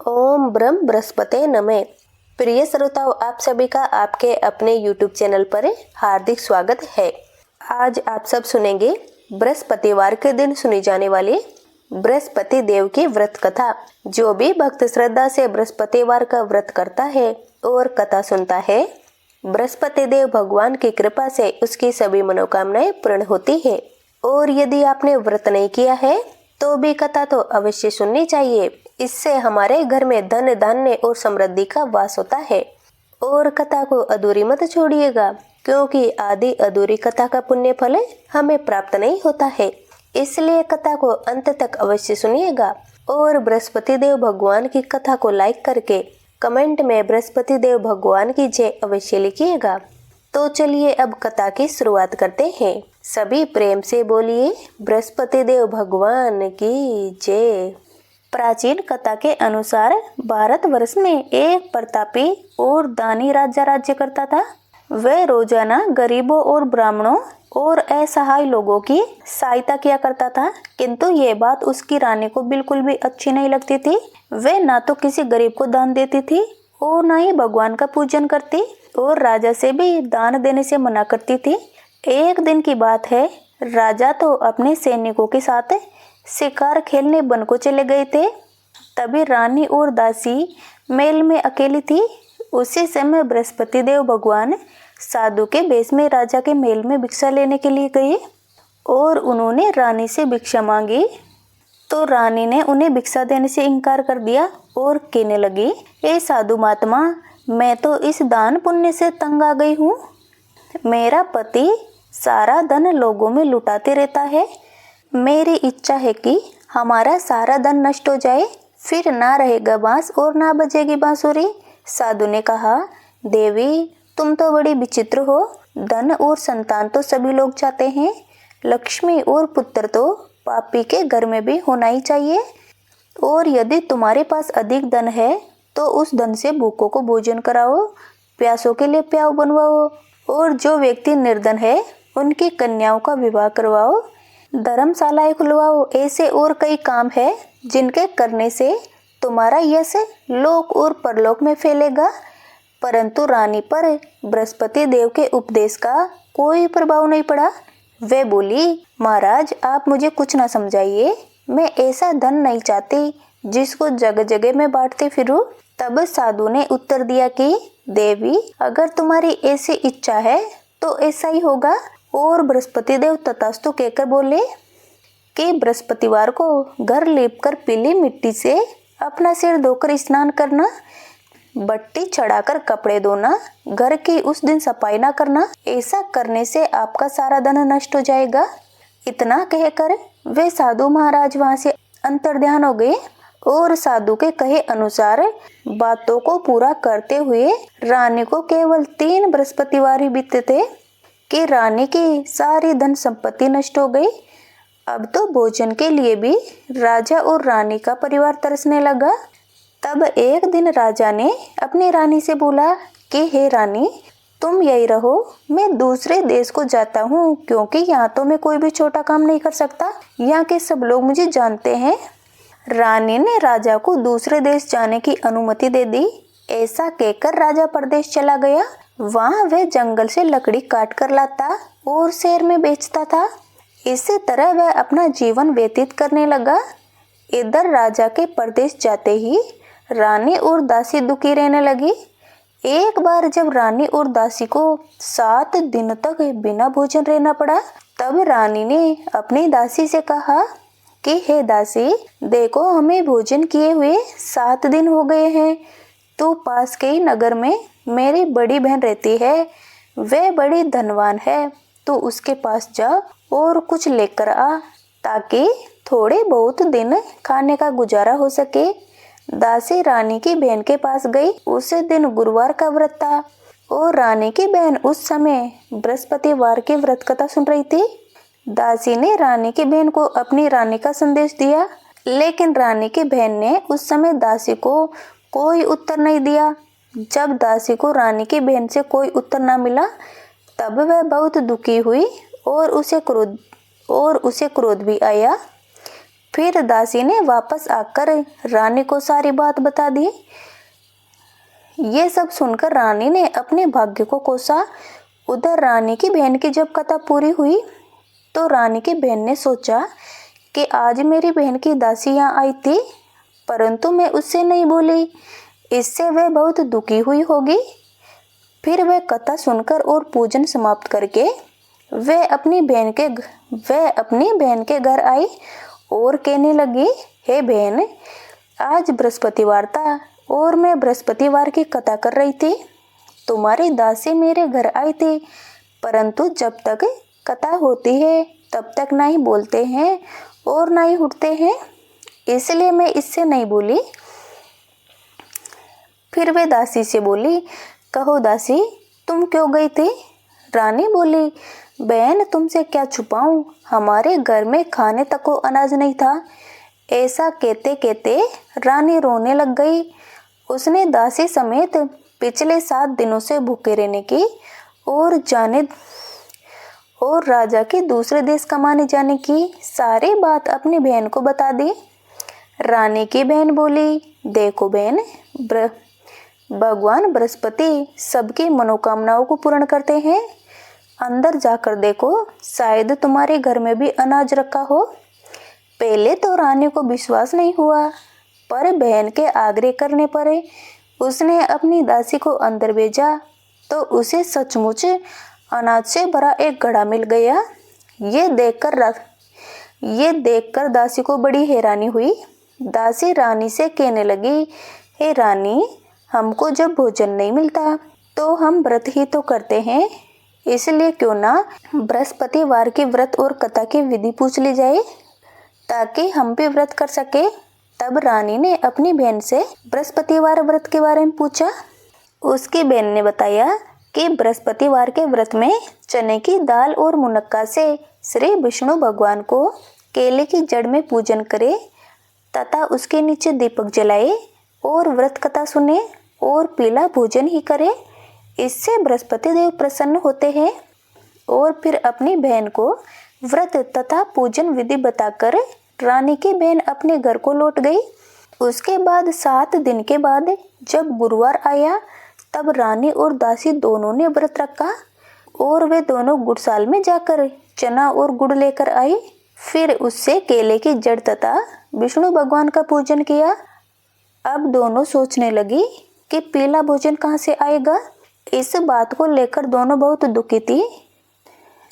ओम ब्रह्म बृहस्पते नमः। प्रिय श्रोताओं, आप सभी का आपके अपने YouTube चैनल पर हार्दिक स्वागत है। आज आप सब सुनेंगे बृहस्पतिवार के दिन सुनी जाने वाली बृहस्पति देव की व्रत कथा। जो भी भक्त श्रद्धा से बृहस्पतिवार का व्रत करता है और कथा सुनता है, बृहस्पति देव भगवान की कृपा से उसकी सभी मनोकामनाएं पूर्ण होती है। और यदि आपने व्रत नहीं किया है तो भी कथा तो अवश्य सुननी चाहिए। इससे हमारे घर में धन धान्य और समृद्धि का वास होता है। और कथा को अधूरी मत छोड़िएगा, क्योंकि आधी अधूरी कथा का पुण्य फल हमें प्राप्त नहीं होता है। इसलिए कथा को अंत तक अवश्य सुनिएगा। और बृहस्पति देव भगवान की कथा को लाइक करके कमेंट में बृहस्पति देव भगवान की जय अवश्य लिखिएगा। तो चलिए अब कथा की शुरुआत करते हैं। सभी प्रेम से बोलिए बृहस्पति देव भगवान की जय। प्राचीन कथा के अनुसार भारतवर्ष में एक प्रतापी और दानी राजा राज्य करता था। वह रोजाना गरीबों और ब्राह्मणों और असहाय लोगों की सहायता किया करता था, किंतु ये बात उसकी रानी को बिल्कुल भी अच्छी नहीं लगती थी। वह ना तो किसी गरीब को दान देती थी और ना ही भगवान का पूजन करती, और राजा से भी दान देने से मना करती थी। एक दिन की बात है, राजा तो अपने सैनिकों के साथ शिकार खेलने वन को चले गए थे। तभी रानी और दासी महल में अकेली थी। उसी समय बृहस्पति देव भगवान साधु के वेश में राजा के महल में भिक्षा लेने के लिए गए और उन्होंने रानी से भिक्षा मांगी। तो रानी ने उन्हें भिक्षा देने से इनकार कर दिया और कहने लगी, ए साधु महात्मा, मैं तो इस दान पुण्य से तंग आ गई हूँ। मेरा पति सारा धन लोगों में लुटाते रहता है। मेरी इच्छा है कि हमारा सारा धन नष्ट हो जाए, फिर ना रहेगा बांस और ना बजेगी बांसुरी। साधु ने कहा, देवी तुम तो बड़ी विचित्र हो। धन और संतान तो सभी लोग चाहते हैं, लक्ष्मी और पुत्र तो पापी के घर में भी होना ही चाहिए। और यदि तुम्हारे पास अधिक धन है तो उस धन से भूखों को भोजन कराओ, प्यासों के लिए प्याऊ बनवाओ, और जो व्यक्ति निर्धन है उनकी कन्याओं का विवाह करवाओ, धर्मशालाएं खुलवाओ। ऐसे और कई काम है जिनके करने से तुम्हारा यश लोक और परलोक में फैलेगा। परंतु रानी पर बृहस्पति देव के उपदेश का कोई प्रभाव नहीं पड़ा। वे बोली, महाराज आप मुझे कुछ ना समझाइए, मैं ऐसा धन नहीं चाहती जिसको जगह जगह में बांटते फिरूं। तब साधु ने उत्तर दिया कि देवी अगर तुम्हारी ऐसी इच्छा है तो ऐसा ही होगा। और बृहस्पति देव तथास्तु कहकर बोले कि बृहस्पतिवार को घर लीपकर पीली मिट्टी से अपना सिर धोकर स्नान करना, बट्टी चढ़ाकर कपड़े धोना, घर की उस दिन सफाई ना करना। ऐसा करने से आपका सारा धन नष्ट हो जाएगा। इतना कहकर वे साधु महाराज वहां से अंतर्ध्यान हो गए। और साधु के कहे अनुसार बातों को पूरा करते हुए रानी को केवल 3 बृहस्पतिवार ही बीते थे कि रानी की सारी धन संपत्ति नष्ट हो गई। अब तो भोजन के लिए भी राजा और रानी का परिवार तरसने लगा। तब एक दिन राजा ने अपनी रानी से बोला कि हे रानी, तुम यही रहो, मैं दूसरे देश को जाता हूँ, क्योंकि यहाँ तो मैं कोई भी छोटा काम नहीं कर सकता। यहाँ के सब लोग मुझे जानते हैं। रानी ने राजा को दूसरे देश जाने की अनुमति दे दी। ऐसा कहकर राजा परदेश चला गया। वहाँ वह जंगल से लकड़ी काट कर लाता और शहर में बेचता था। इसी तरह वह अपना जीवन व्यतीत करने लगा। इधर राजा के परदेश जाते ही रानी और दासी दुखी रहने लगी। एक बार जब रानी और दासी को 7 दिन तक बिना भोजन रहना पड़ा, तब रानी ने अपनी दासी से कहा कि हे दासी, देखो हमें भोजन किए हुए 7 दिन हो गए हैं। तू पास के ही नगर में मेरी बड़ी बहन रहती है, वह बड़ी धनवान है। तू उसके पास जा और कुछ लेकर आ, ताकि थोड़े बहुत दिन खाने का गुजारा हो सके। दासी रानी की बहन के पास गई। उस दिन गुरुवार का व्रत था और रानी की बहन उस समय बृहस्पतिवार की व्रत कथा सुन रही थी। दासी ने रानी की बहन को अपनी रानी का संदेश दिया, लेकिन रानी की बहन ने उस समय दासी को कोई उत्तर नहीं दिया। जब दासी को रानी की बहन से कोई उत्तर ना मिला, तब वह बहुत दुखी हुई और उसे क्रोध भी आया। फिर दासी ने वापस आकर रानी को सारी बात बता दी। ये सब सुनकर रानी ने अपने भाग्य को कोसा। उधर रानी की बहन की जब कथा पूरी हुई तो रानी की बहन ने सोचा कि आज मेरी बहन की दासी यहाँ आई थी, परंतु मैं उससे नहीं बोली, इससे वह बहुत दुखी हुई होगी। फिर वह कथा सुनकर और पूजन समाप्त करके वह अपनी बहन के घर आई और कहने लगी, हे बहन, आज बृहस्पतिवार था और मैं बृहस्पतिवार की कथा कर रही थी। तुम्हारी दासी मेरे घर आई थी, परंतु जब तक कथा होती है तब तक ना ही बोलते हैं और ना ही उठते हैं, इसलिए मैं इससे नहीं बोली। फिर वे दासी से बोली, कहो दासी, तुम क्यों गई थी? रानी बोली, बहन, तुमसे क्या छुपाऊं, हमारे घर में खाने तक को अनाज नहीं था। ऐसा कहते कहते रानी रोने लग गई। उसने दासी समेत पिछले 7 दिनों से भूखे रहने की और राजा के दूसरे देश कमाने जाने की सारी बात अपनी बहन को बता दी। रानी की बहन बोली, देखो बहन, भगवान बृहस्पति सबकी मनोकामनाओं को पूर्ण करते हैं। अंदर जाकर देखो, शायद तुम्हारे घर में भी अनाज रखा हो। पहले तो रानी को विश्वास नहीं हुआ, पर बहन के आग्रह करने पर उसने अपनी दासी को अंदर भेजा तो उसे सचमुच अनाज से भरा एक घड़ा मिल गया। ये देखकर दासी को बड़ी हैरानी हुई। दासी रानी से कहने लगी, हे रानी, हमको जब भोजन नहीं मिलता तो हम व्रत ही तो करते हैं, इसलिए क्यों ना बृहस्पतिवार की व्रत और कथा की विधि पूछ ली जाए ताकि हम भी व्रत कर सके। तब रानी ने अपनी बहन से बृहस्पतिवार व्रत के बारे में पूछा। उसकी बहन ने बताया कि बृहस्पतिवार के व्रत में चने की दाल और मुनक्का से श्री विष्णु भगवान को केले की जड़ में पूजन करे तथा उसके नीचे दीपक जलाए और व्रत कथा सुने और पीला भोजन ही करे। इससे बृहस्पति देव प्रसन्न होते हैं। और फिर अपनी बहन को व्रत तथा पूजन विधि बताकर रानी की बहन अपने घर को लौट गई। उसके बाद 7 दिन के बाद जब गुरुवार आया तब रानी और दासी दोनों ने व्रत रखा और वे दोनों गुड़साल में जाकर चना और गुड़ लेकर आई। फिर उससे केले की जड़ तथा विष्णु भगवान का पूजन किया। अब दोनों सोचने लगी कि पीला भोजन कहाँ से आएगा। इस बात को लेकर दोनों बहुत दुखी थी,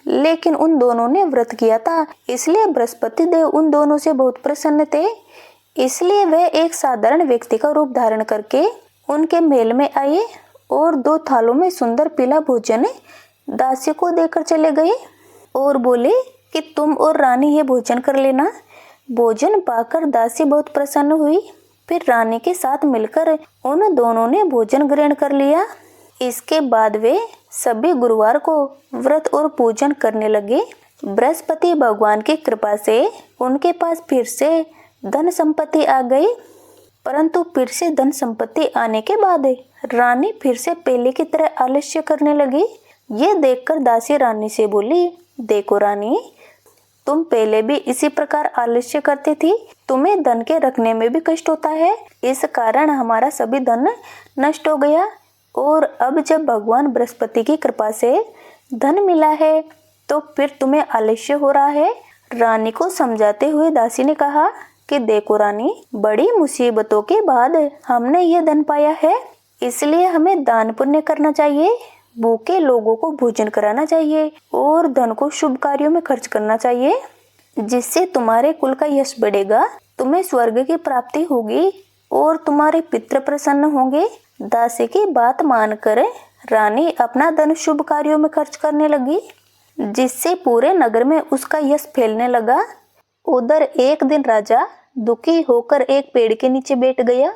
लेकिन उन दोनों ने व्रत किया था, इसलिए बृहस्पति देव उन दोनों से बहुत प्रसन्न थे। इसलिए वे एक साधारण व्यक्ति का रूप धारण करके उनके महल में आए और 2 थालों में सुंदर पीला भोजन दासी को देकर चले गए और बोले कि तुम और रानी ये भोजन कर लेना। भोजन पाकर दासी बहुत प्रसन्न हुई। फिर रानी के साथ मिलकर उन दोनों ने भोजन ग्रहण कर लिया। इसके बाद वे सभी गुरुवार को व्रत और पूजन करने लगे। बृहस्पति भगवान की कृपा से उनके पास फिर से धन संपत्ति आ गई, परंतु फिर से धन संपत्ति आने के बाद रानी फिर से पहले की तरह आलस्य करने लगी। ये देखकर दासी रानी से बोली, देखो रानी, तुम पहले भी इसी प्रकार आलस्य करती थी, तुम्हें धन के रखने में भी कष्ट होता है, इस कारण हमारा सभी धन नष्ट हो गया और अब जब भगवान बृहस्पति की कृपा से धन मिला है तो फिर तुम्हें आलस्य हो रहा है। रानी को समझाते हुए दासी ने कहा कि देखो रानी, बड़ी मुसीबतों के बाद हमने ये धन पाया है, इसलिए हमें दान पुण्य करना चाहिए, भूखे लोगों को भोजन कराना चाहिए और धन को शुभ कार्यों में खर्च करना चाहिए, जिससे तुम्हारे कुल का यश बढ़ेगा, तुम्हें स्वर्ग की प्राप्ति होगी और तुम्हारे पितृ प्रसन्न होंगे। दासी की बात मानकर रानी अपना धन शुभ कार्यों में खर्च करने लगी, जिससे पूरे नगर में उसका यश फैलने लगा। उधर एक दिन राजा दुखी होकर एक पेड़ के नीचे बैठ गया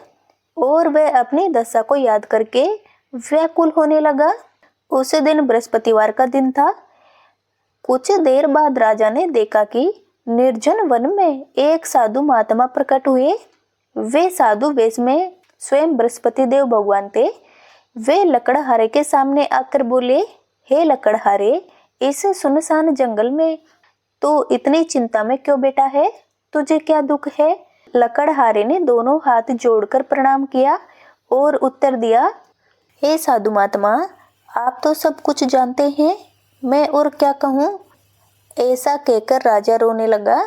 और वह अपनी दशा को याद करके व्याकुल होने लगा। उस दिन बृहस्पतिवार का दिन था। कुछ देर बाद राजा ने देखा कि निर्जन वन में एक साधु महात्मा प्रकट हुए। वे साधु वेश में स्वयं बृहस्पति देव भगवान थे। वे लकड़हारे के सामने आकर बोले, हे लकड़हारे, इस सुनसान जंगल में तू इतनी चिंता में क्यों बैठा है? तुझे क्या दुख है? लकड़हारे ने दोनों हाथ जोड़कर प्रणाम किया और उत्तर दिया, हे साधु महात्मा, आप तो सब कुछ जानते हैं, मैं और क्या कहूँ। ऐसा कहकर राजा रोने लगा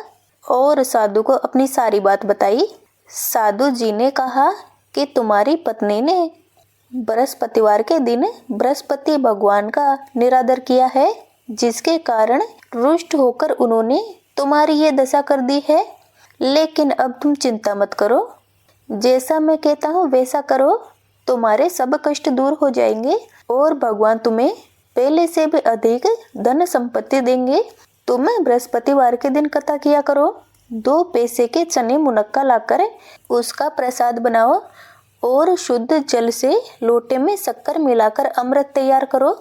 और साधु को अपनी सारी बात बताई। साधु जी ने कहा कि तुम्हारी पत्नी ने बृहस्पतिवार के दिन बृहस्पति भगवान का निरादर किया है, जिसके कारण रुष्ट होकर उन्होंने तुम्हारी ये दशा कर दी है। लेकिन अब तुम चिंता मत करो, जैसा मैं कहता हूँ वैसा करो, तुम्हारे सब कष्ट दूर हो जाएंगे और भगवान तुम्हें पहले से भी अधिक धन संपत्ति देंगे। तुम बृहस्पतिवार के दिन कथा किया करो। 2 पैसे के चने मुनक्का लाकर उसका प्रसाद बनाओ और शुद्ध जल से लोटे में शक्कर मिलाकर अमृत तैयार करो।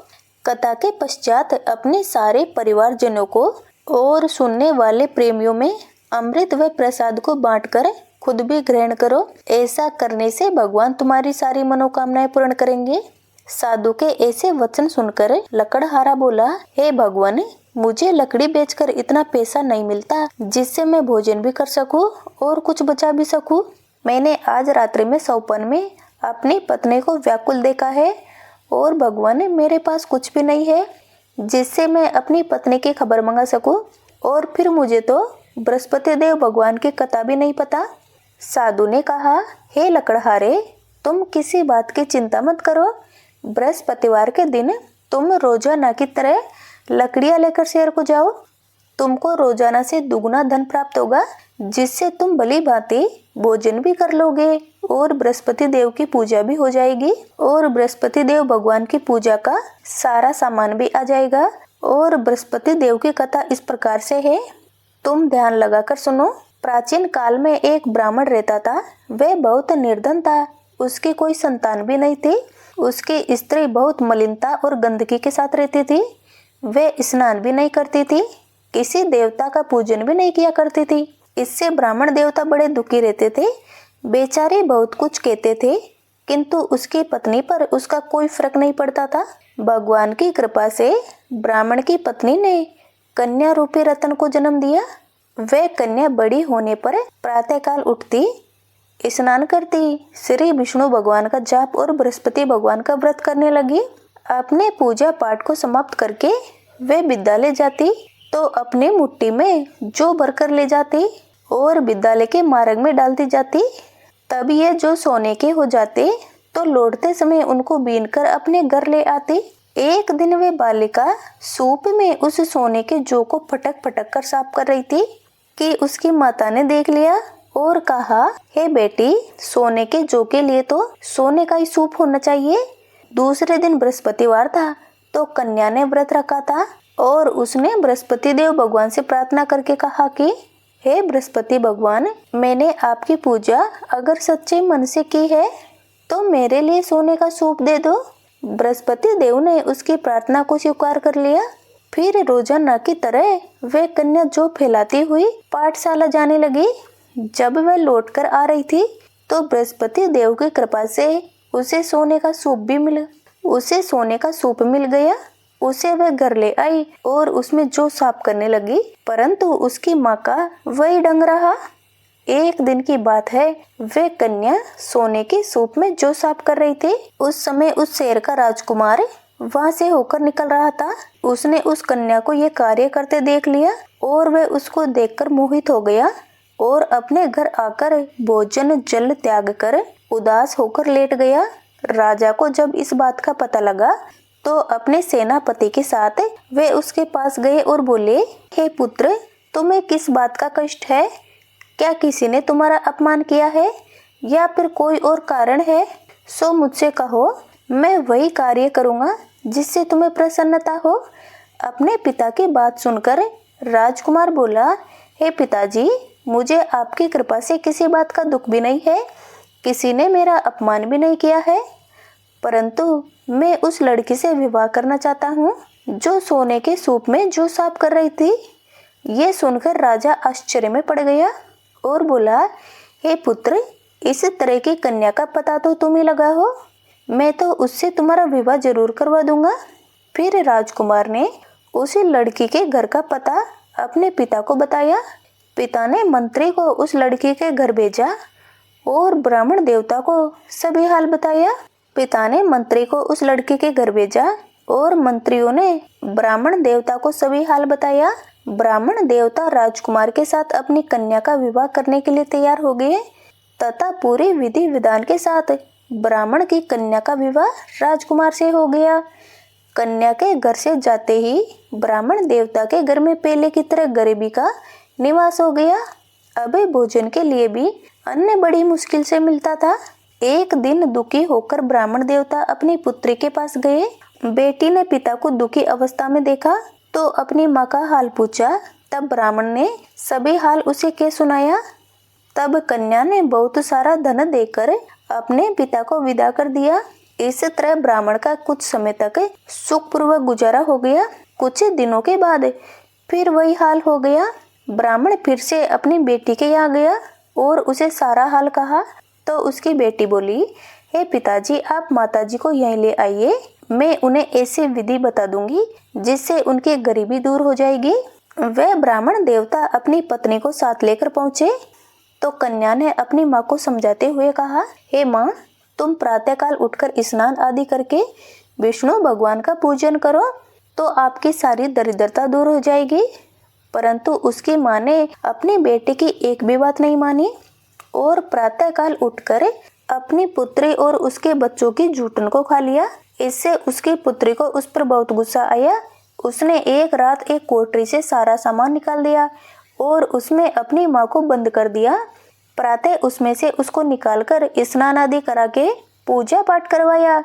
कथा के पश्चात अपने सारे परिवारजनों को और सुनने वाले प्रेमियों में अमृत व प्रसाद को बांटकर खुद भी ग्रहण करो। ऐसा करने से भगवान तुम्हारी सारी मनोकामनाएं पूर्ण करेंगे। साधु के ऐसे वचन सुनकर लकड़हारा बोला, हे भगवान, मुझे लकड़ी बेचकर इतना पैसा नहीं मिलता जिससे मैं भोजन भी कर सकूं और कुछ बचा भी सकूं। मैंने आज रात्रि में सौपन में अपनी पत्नी को व्याकुल देखा है और भगवान, मेरे पास कुछ भी नहीं है जिससे मैं अपनी पत्नी की खबर मंगा सकूं, और फिर मुझे तो बृहस्पति देव भगवान की कथा भी नहीं पता। साधु ने कहा, हे लकड़हारे, तुम किसी बात की चिंता मत करो। बृहस्पतिवार के दिन तुम रोजाना की तरह लकड़ियां लेकर शहर को जाओ। तुमको रोजाना से दुगना धन प्राप्त होगा, जिससे तुम भली भांति भोजन भी कर लोगे और बृहस्पति देव की पूजा भी हो जाएगी और बृहस्पति देव भगवान की पूजा का सारा सामान भी आ जाएगा। और बृहस्पति देव की कथा इस प्रकार से है, तुम ध्यान लगाकर सुनो। प्राचीन काल में एक ब्राह्मण रहता था। वह बहुत निर्धन था, उसकी कोई संतान भी नहीं थी। उसकी स्त्री बहुत मलिनता और गंदगी के साथ रहती थी। वह स्नान भी नहीं करती थी, किसी देवता का पूजन भी नहीं किया करती थी। इससे ब्राह्मण देवता बड़े दुखी रहते थे। बेचारे बहुत कुछ कहते थे, किंतु उसकी पत्नी पर उसका कोई फर्क नहीं पड़ता था। भगवान की कृपा से ब्राह्मण की पत्नी ने कन्या रूपी रतन को जन्म दिया। वह कन्या बड़ी होने पर प्रातःकाल उठती, स्नान करती, श्री विष्णु भगवान का जाप और बृहस्पति भगवान का व्रत करने लगी। अपने पूजा पाठ को समाप्त करके वे विद्यालय जाती तो अपनी मुट्ठी में जौ भरकर ले जाती और विद्यालय के मार्ग में डालती जाती। तब ये जो सोने के हो जाते तो लौटते समय उनको बीनकर अपने घर ले आती। एक दिन वे बालिका सूप में उस सोने के जौ को फटक फटक कर साफ कर रही थी कि उसकी माता ने देख लिया और कहा, हे बेटी, सोने के जौ के लिए तो सोने का ही सूप होना चाहिए। दूसरे दिन बृहस्पतिवार था तो कन्या ने व्रत रखा था और उसने बृहस्पति देव भगवान से प्रार्थना करके कहा कि हे बृहस्पति भगवान, मैंने आपकी पूजा अगर सच्चे मन से की है तो मेरे लिए सोने का सूप दे दो। बृहस्पति देव ने उसकी प्रार्थना को स्वीकार कर लिया। फिर रोजाना की तरह वह कन्या जौ फैलाती हुई पाठशाला जाने लगी। जब वह लौटकर आ रही थी तो बृहस्पति देव की कृपा से उसे सोने का सूप मिल गया। उसे वह घर ले आई और उसमें जौ साफ करने लगी, परंतु उसकी माँ का वही ढंग रहा। एक दिन की बात है, वह कन्या सोने के सूप में जौ साफ कर रही थी। उस समय उस शहर का राजकुमार वहां से होकर निकल रहा था। उसने उस कन्या को यह कार्य करते देख लिया और वह उसको देखकर मोहित हो गया और अपने घर आकर भोजन जल त्याग कर उदास होकर लेट गया। राजा को जब इस बात का पता लगा तो अपने सेनापति के साथ वे उसके पास गए और बोले, हे पुत्र, तुम्हें किस बात का कष्ट है? क्या किसी ने तुम्हारा अपमान किया है या फिर कोई और कारण है? सो मुझसे कहो, मैं वही कार्य करूँगा जिससे तुम्हें प्रसन्नता हो। अपने पिता की बात सुनकर राजकुमार बोला, हे पिताजी, मुझे आपकी कृपा से किसी बात का दुख भी नहीं है, किसी ने मेरा अपमान भी नहीं किया है, परंतु मैं उस लड़की से विवाह करना चाहता हूँ जो सोने के सूप में जौ साफ कर रही थी। ये सुनकर राजा आश्चर्य में पड़ गया और बोला, हे पुत्र, इस तरह की कन्या का पता तो तुम ही लगा हो, मैं तो उससे तुम्हारा विवाह जरूर करवा दूंगा। फिर राजकुमार ने उसी लड़की के घर का पता अपने पिता को बताया। पिता ने मंत्री को उस लड़की के घर भेजा और ब्राह्मण देवता को सभी हाल बताया। पिता ने मंत्री को उस लड़की के घर भेजा और मंत्रियों ने ब्राह्मण देवता को सभी हाल बताया। ब्राह्मण देवता राजकुमार के साथ अपनी कन्या का विवाह करने के लिए तैयार हो गए तथा पूरी विधि विधान के साथ ब्राह्मण की कन्या का विवाह राजकुमार से हो गया। कन्या के घर से जाते ही ब्राह्मण देवता के घर में पहले की तरह गरीबी का निवास हो गया। अब भोजन के लिए भी अन्न बड़ी मुश्किल से मिलता था। एक दिन दुखी होकर ब्राह्मण देवता अपनी पुत्री के पास गए। बेटी ने पिता को दुखी अवस्था में देखा तो अपनी माँ का हाल पूछा। तब ब्राह्मण ने सभी हाल उसे कह सुनाया। तब कन्या ने बहुत सारा धन देकर अपने पिता को विदा कर दिया। इस तरह ब्राह्मण का कुछ समय तक सुखपूर्वक गुजारा हो गया। कुछ दिनों के बाद फिर वही हाल हो गया। ब्राह्मण फिर से अपनी बेटी के यहाँ गया और उसे सारा हाल कहा तो उसकी बेटी बोली, हे पिताजी, आप माताजी को यहीं ले आइए, मैं उन्हें ऐसी विधि बता दूंगी जिससे उनकी गरीबी दूर हो जाएगी। वह ब्राह्मण देवता अपनी पत्नी को साथ लेकर पहुंचे तो कन्या ने अपनी माँ को समझाते हुए कहा, हे माँ, तुम प्रातःकाल उठकर स्नान आदि करके विष्णु भगवान का पूजन करो तो आपकी सारी दरिद्रता दूर हो जाएगी। परंतु उसकी माँ ने अपनी बेटे की एक भी बात नहीं मानी और प्रातःकाल उठकर अपनी पुत्री और उसके बच्चों की जूठन को खा लिया। इससे उसकी पुत्री को उस पर बहुत गुस्सा आया। उसने एक रात एक कोठरी से सारा सामान निकाल दिया और उसमें अपनी माँ को बंद कर दिया। प्रातः उसमें से उसको निकालकर स्नान आदि करा के पूजा पाठ करवाया।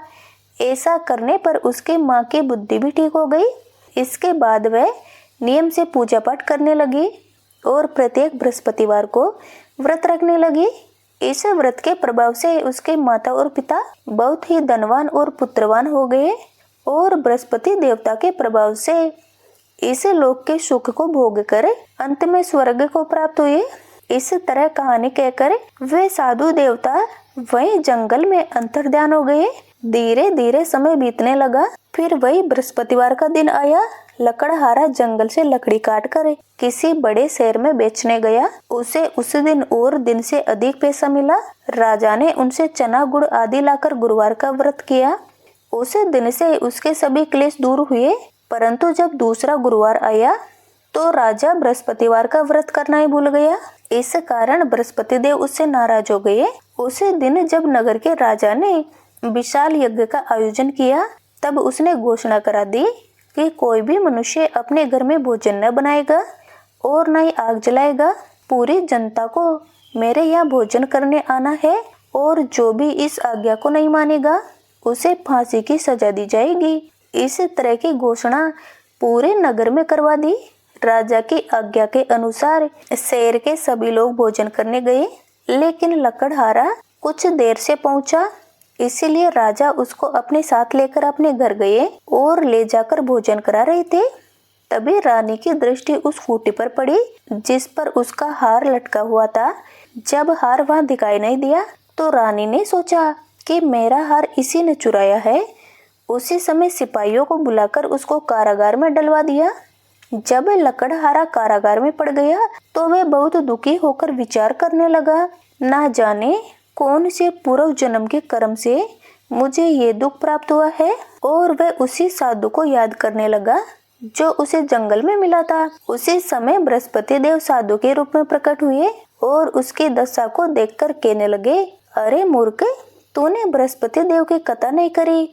ऐसा करने पर उसकी माँ की बुद्धि भी ठीक हो गई। इसके बाद वह नियम से पूजा पाठ करने लगी और प्रत्येक बृहस्पतिवार को व्रत रखने लगी। इस व्रत के प्रभाव से उसके माता और पिता बहुत ही धनवान और पुत्रवान हो गए और बृहस्पति देवता के प्रभाव से इस लोक के सुख को भोग कर अंत में स्वर्ग को प्राप्त हुए। इस तरह कहानी कहकर वे साधु देवता वही जंगल में अंतर्ध्यान हो गए। धीरे धीरे समय बीतने लगा। फिर वही बृहस्पतिवार का दिन आया। लकड़हारा जंगल से लकड़ी काटकर किसी बड़े शहर में बेचने गया। उसे उस दिन और दिन से अधिक पैसा मिला। राजा ने उनसे चना गुड़ आदि लाकर गुरुवार का व्रत किया। उस दिन से उसके सभी क्लेश दूर हुए। परंतु जब दूसरा गुरुवार आया तो राजा बृहस्पतिवार का व्रत करना ही भूल गया। इस कारण बृहस्पति देव उससे नाराज हो गए। उसी दिन जब नगर के राजा ने विशाल यज्ञ का आयोजन किया तब उसने घोषणा करा दी कि कोई भी मनुष्य अपने घर में भोजन न बनाएगा और न ही आग जलाएगा। पूरी जनता को मेरे यहाँ भोजन करने आना है और जो भी इस आज्ञा को नहीं मानेगा उसे फांसी की सजा दी जाएगी। इस तरह की घोषणा पूरे नगर में करवा दी। राजा की आज्ञा के अनुसार शहर के सभी लोग भोजन करने गए, लेकिन लकड़हारा कुछ देर से पहुंचा, इसीलिए राजा उसको अपने साथ लेकर अपने घर गए और ले जाकर भोजन करा रहे थे। तभी रानी की दृष्टि उस खूंटी पर पड़ी जिस पर उसका हार लटका हुआ था। जब हार वहां दिखाई नहीं दिया तो रानी ने सोचा कि मेरा हार इसी ने चुराया है। उसी समय सिपाहियों को बुलाकर उसको कारागार में डलवा दिया। जब लकड़हारा कारागार में पड़ गया तो वह बहुत दुखी होकर विचार करने लगा, ना जाने कौन से पूर्व जन्म के कर्म से मुझे ये दुख प्राप्त हुआ है। और वह उसी साधु को याद करने लगा जो उसे जंगल में मिला था। उसी समय बृहस्पति देव साधु के रूप में प्रकट हुए और उसकी दशा को देखकर कहने लगे, अरे मूर्ख, तूने बृहस्पति देव की कथा नहीं करी,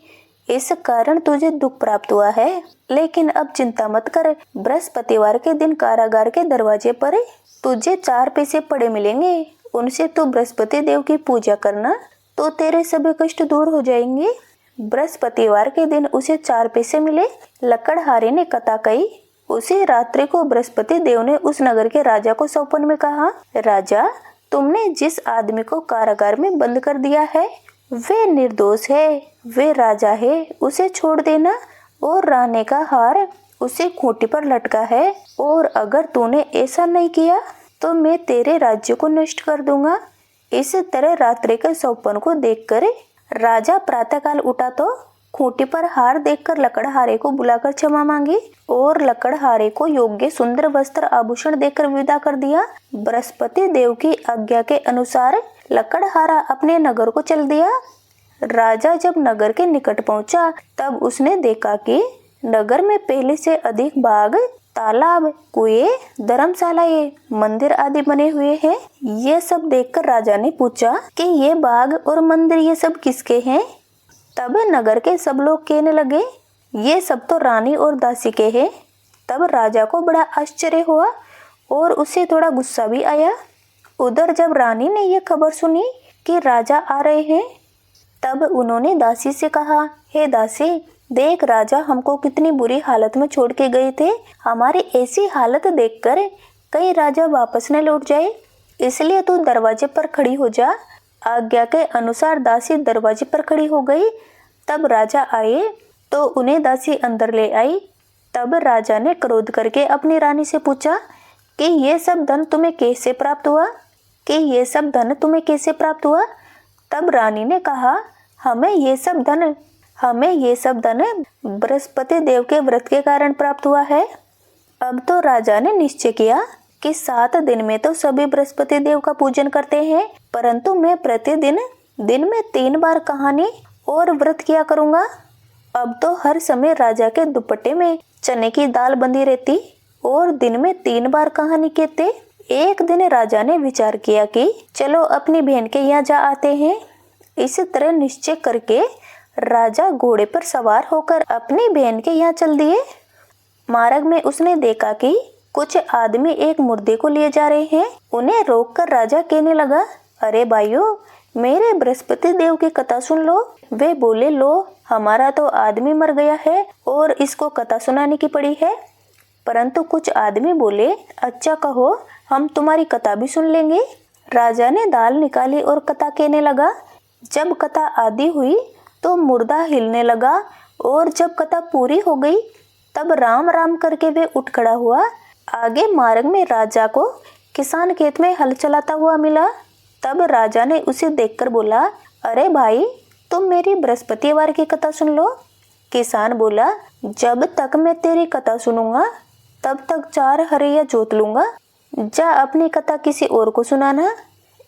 इस कारण तुझे दुख प्राप्त हुआ है। लेकिन अब चिंता मत कर, बृहस्पतिवार के दिन कारागार के दरवाजे पर तुझे 4 पैसे पड़े मिलेंगे, उनसे तू बृहस्पति देव की पूजा करना तो तेरे सभी कष्ट दूर हो जाएंगे। बृहस्पतिवार के दिन उसे 4 पैसे मिले। लकड़हारे ने कथा कही। उसी रात्रि को बृहस्पति देव ने उस नगर के राजा को सपन में कहा, राजा, तुमने जिस आदमी को कारागार में बंद कर दिया है वे निर्दोष है, वे राजा है, उसे छोड़ देना। और रानी का हार उसी खूंटी पर लटका है और अगर तूने ऐसा नहीं किया तो मैं तेरे राज्य को नष्ट कर दूंगा। इस तरह रात्रि के सपन को देखकर राजा प्रातःकाल उठा तो खूंटी पर हार देखकर लकड़हारे को बुलाकर क्षमा मांगी और लकड़हारे को योग्य सुंदर वस्त्र आभूषण देकर विदा कर दिया। बृहस्पति देव की आज्ञा के अनुसार लकड़हारा अपने नगर को चल दिया। राजा जब नगर के निकट पहुंचा तब उसने देखा कि नगर में पहले से अधिक बाग, तालाब, कुएं, धर्मशालाएं, मंदिर आदि बने हुए हैं। ये सब देखकर राजा ने पूछा कि ये बाग और मंदिर ये सब किसके हैं? तब नगर के सब लोग कहने लगे, ये सब तो रानी और दासी के हैं। तब राजा को बड़ा आश्चर्य हुआ और उसे थोड़ा गुस्सा भी आया। उधर जब रानी ने यह खबर सुनी कि राजा आ रहे हैं तब उन्होंने दासी से कहा, हे दासी, देख राजा हमको कितनी बुरी हालत में छोड़ के गए थे। हमारी ऐसी हालत देखकर कहीं राजा वापस न लौट जाए, इसलिए तू दरवाजे पर खड़ी हो जा। आज्ञा के अनुसार दासी दरवाजे पर खड़ी हो गई। तब राजा आए तो उन्हें दासी अंदर ले आई। तब राजा ने क्रोध करके अपनी रानी से पूछा कि ये सब धन तुम्हें कैसे प्राप्त हुआ? तब रानी ने कहा, हमें ये सब धन बृहस्पति देव के व्रत के कारण प्राप्त हुआ है। अब तो राजा ने निश्चय किया कि 7 दिन में तो सभी बृहस्पति देव का पूजन करते हैं, परंतु मैं प्रतिदिन दिन में 3 बार कहानी और व्रत किया करूंगा। अब तो हर समय राजा के दुपट्टे में चने की दाल बंधी रहती और दिन में 3 बार कहानी कहते। एक दिन राजा ने विचार किया कि चलो अपनी बहन के यहाँ जा आते हैं। इस तरह निश्चय करके राजा घोड़े पर सवार होकर अपनी बहन के यहाँ चल दिए। मार्ग में उसने देखा कि कुछ आदमी एक मुर्दे को लिए जा रहे हैं। उन्हें रोककर राजा कहने लगा, अरे भाइयों, मेरे बृहस्पति देव की कथा सुन लो। वे बोले, लो, हमारा तो आदमी मर गया है और इसको कथा सुनाने की पड़ी है। परंतु कुछ आदमी बोले, अच्छा कहो, हम तुम्हारी कथा भी सुन लेंगे। राजा ने दाल निकाली और कथा कहने लगा। जब कथा आधी हुई तो मुर्दा हिलने लगा और जब कथा पूरी हो गई तब राम राम करके वे उठ खड़ा हुआ। आगे मार्ग में राजा को किसान खेत में हल चलाता हुआ मिला। तब राजा ने उसे देखकर बोला, अरे भाई, तुम मेरी बृहस्पतिवार की कथा सुन लो। किसान बोला, जब तक मैं तेरी कथा सुनूंगा तब तक 4 हरैया जोत लूंगा। जा अपनी कथा किसी और को सुनाना।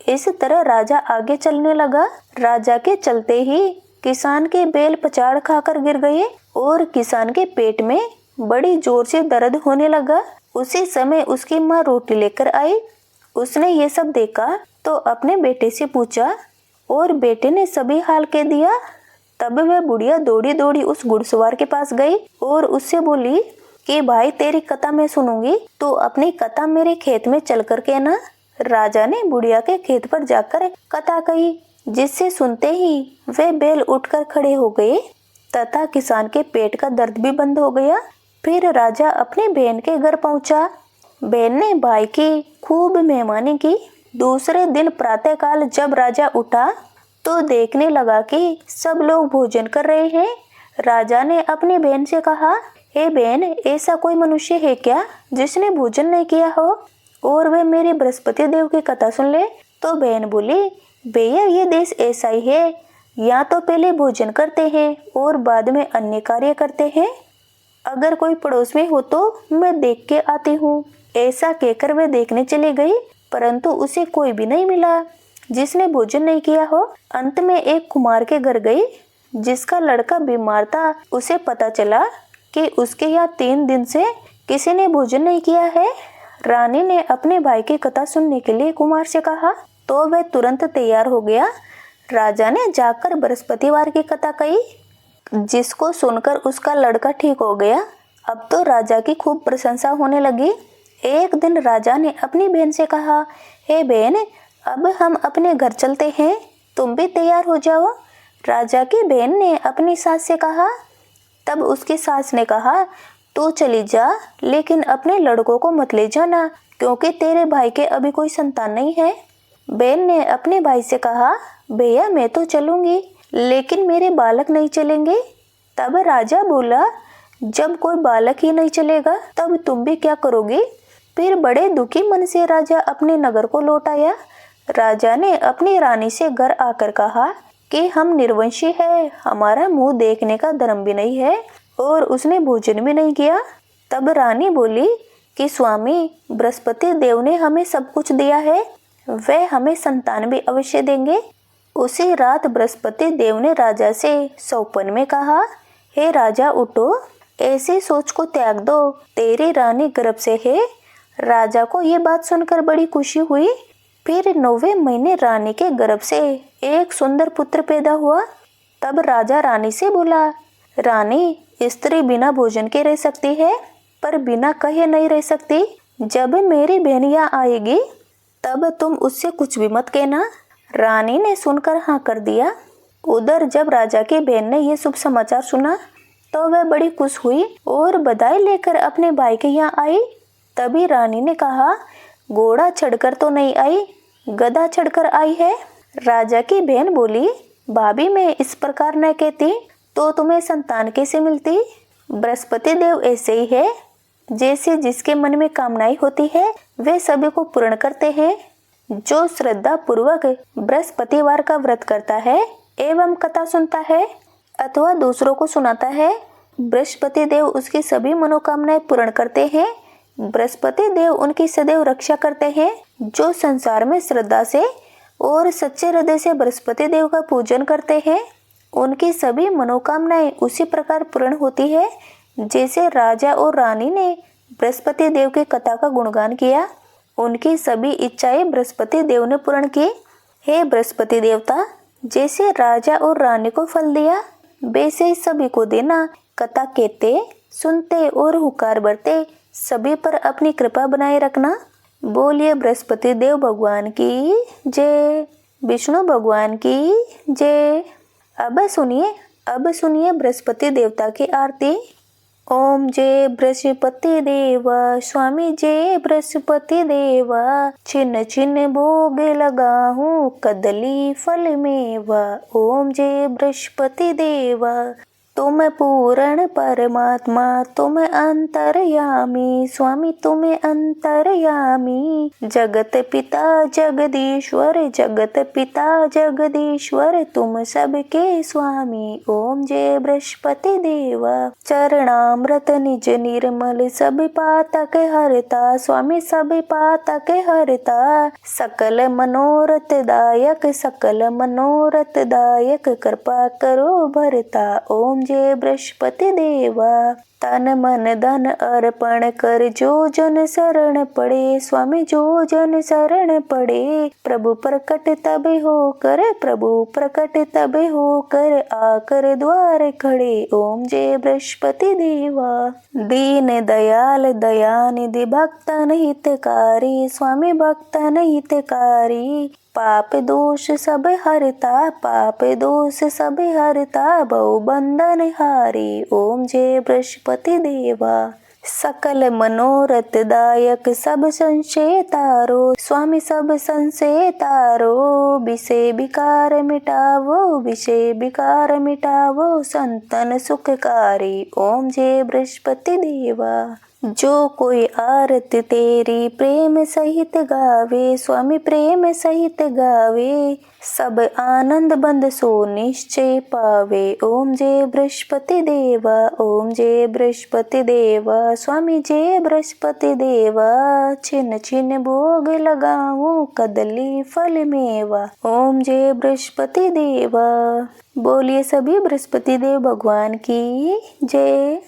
इस तरह राजा आगे चलने लगा। राजा के चलते ही किसान के बैल पछाड़ खाकर गिर गए और किसान के पेट में बड़ी जोर से दर्द होने लगा। उसी समय उसकी माँ रोटी लेकर आई। उसने ये सब देखा तो अपने बेटे से पूछा और बेटे ने सभी हाल कह दिया। तब वह बुढ़िया दौड़ी दौड़ी उस घुड़सवार के पास गई और उससे बोली कि भाई, तेरी कथा मैं सुनूंगी, तो अपनी कथा मेरे खेत में चल कर कहना। राजा ने बुढ़िया के खेत पर जाकर कथा कही, जिससे सुनते ही वे बैल उठकर खड़े हो गए तथा किसान के पेट का दर्द भी बंद हो गया। फिर राजा अपनी बहन के घर पहुंचा। बहन ने भाई की खूब मेहमानी की। दूसरे दिन प्रातःकाल जब राजा उठा तो देखने लगा कि सब लोग भोजन कर रहे हैं। राजा ने अपनी बहन से कहा, हे बहन, ऐसा कोई मनुष्य है क्या जिसने भोजन नहीं किया हो और वे मेरे बृहस्पति देव की कथा सुन ले? तो बहन बोली, भैया, ये देश ऐसा ही है, यहाँ तो पहले भोजन करते हैं और बाद में अन्य कार्य करते हैं। अगर कोई पड़ोस में हो तो मैं देख के आती हूँ। ऐसा कहकर वे देखने चली गई, परंतु उसे कोई भी नहीं मिला जिसने भोजन नहीं किया हो। अंत में एक कुमार के घर गई जिसका लड़का बीमार था। उसे पता चला कि उसके यहाँ 3 दिन से किसी ने भोजन नहीं किया है। रानी ने अपने भाई की कथा सुनने के लिए कुमार से कहा तो वह तुरंत तैयार हो गया। राजा ने जाकर बृहस्पतिवार की कथा कही, जिसको सुनकर उसका लड़का ठीक हो गया। अब तो राजा की खूब प्रशंसा होने लगी। एक दिन राजा ने अपनी बहन से कहा, हे बहन, अब हम अपने घर चलते हैं, तुम भी तैयार हो जाओ। राजा की बहन ने अपनी सास से कहा। तब उसकी सास ने कहा, तू चली जा, लेकिन अपने लड़कों को मत ले जाना, क्योंकि तेरे भाई के अभी कोई संतान नहीं है। बहन ने अपने भाई से कहा, भैया, मैं तो चलूंगी, लेकिन मेरे बालक नहीं चलेंगे। तब राजा बोला, जब कोई बालक ही नहीं चलेगा तब तुम भी क्या करोगे? फिर बड़े दुखी मन से राजा अपने नगर को लौट आया। राजा ने अपनी रानी से घर आकर कहा, कि हम निर्वंशी है, हमारा मुंह देखने का धर्म भी नहीं है और उसने भोजन भी नहीं किया। तब रानी बोली कि स्वामी, बृहस्पति देव ने हमें सब कुछ दिया है, वे हमें संतान भी अवश्य देंगे। उसी रात बृहस्पति देव ने राजा से सौपन में कहा, हे राजा उठो, ऐसी सोच को त्याग दो, तेरी रानी गर्भ से है। राजा को ये बात सुनकर बड़ी खुशी हुई। फिर 9वें महीने रानी के गर्भ से एक सुंदर पुत्र पैदा हुआ। तब राजा रानी से बोला, रानी, स्त्री बिना भोजन के रह सकती है पर बिना कहे नहीं रह सकती। जब मेरी बहन यहाँ आएगी तब तुम उससे कुछ भी मत कहना। रानी ने सुनकर हाँ कर दिया। उधर जब राजा की बहन ने यह शुभ समाचार सुना तो वह बड़ी खुश हुई और बधाई लेकर अपने भाई के यहाँ आई। तभी रानी ने कहा, घोड़ा चढ़कर तो नहीं आई, गधा चढ़कर आई है। राजा की बहन बोली, भाभी, मैं इस प्रकार न कहती तो तुम्हें संतान कैसे मिलती। बृहस्पति देव ऐसे ही है, जैसे जिसके मन में कामनाएं होती है वे सभी को पूर्ण करते हैं। जो श्रद्धा पूर्वक बृहस्पतिवार का व्रत करता है एवं कथा सुनता है अथवा दूसरों को सुनाता है, बृहस्पति देव उसकी सभी मनोकामनाएं पूर्ण करते हैं। बृहस्पति देव उनकी सदैव रक्षा करते हैं। जो संसार में श्रद्धा से और सच्चे हृदय से बृहस्पति देव का पूजन करते हैं उनकी सभी मनोकामनाएं उसी प्रकार पूर्ण होती है जैसे राजा और रानी ने बृहस्पति देव की कथा का गुणगान किया। उनकी सभी इच्छाएं बृहस्पति देव ने पूर्ण की। हे बृहस्पति देवता, जैसे राजा और रानी को फल दिया वैसे ही सभी को देना। कथा कहते, सुनते और हुकार भरते सभी पर अपनी कृपा बनाए रखना। बोलिए बृहस्पति देव भगवान की जय, विष्णु भगवान की जय। अब सुनिए बृहस्पति देवता की आरती। ओम जय बृहस्पति देवा, स्वामी जय बृहस्पति देवा, छिन्न छिन्न भोग लगाऊं कदली फल मेवा। ओम जय बृहस्पति देवा, तुम पूर्ण परमात्मा, तुम अंतर्यामी, स्वामी तुम अंतर्यामी। जगत पिता जगदीश्वर, जगत पिता जगदीश्वर, तुम सबके स्वामी। ओम जय बृहस्पति देवा। चरणामृत निज निर्मल, सब पातक हरता, स्वामी सब पातक हरता। सकल मनोरथ दायक, सकल मनोरथ दायक, कृपा करो भरता। ओम जय बृहस्पति देवा। तन मन धन अर्पण कर जो जन शरण पड़े, स्वामी जो जन शरण पड़े। प्रभु प्रकट तब हो कर, प्रभु प्रकट तब हो कर, आकर द्वार खड़े। ओम जय बृहस्पति देवा। दीन दयाल दयानिधि, भक्तन हितकारी, स्वामी भक्तन हितकारी। पाप दोष सब हरता, पाप दोष सब हरता, बहु बंधन हारी। ओम जय बृहस्पति देवा। सकल मनोरथ दायक, सब संशय तारो, स्वामी सब संशय तारो। विषय विकार मिटावो, विषय विकार मिटावो, संतन सुखकारी। ओम जय बृहस्पति देवा। जो कोई आरती तेरी प्रेम सहित गावे, स्वामी प्रेम सहित गावे, सब आनंद बंद सो निश्चय पावे। ओम जय बृहस्पति देवा, ओम जय बृहस्पति देवा, स्वामी जय बृहस्पति देवा। छिन्न छिन्न भोग लगाऊं कदली फल मेवा। ओम जय बृहस्पति देवा। बोलिए सभी बृहस्पति देव भगवान की जय।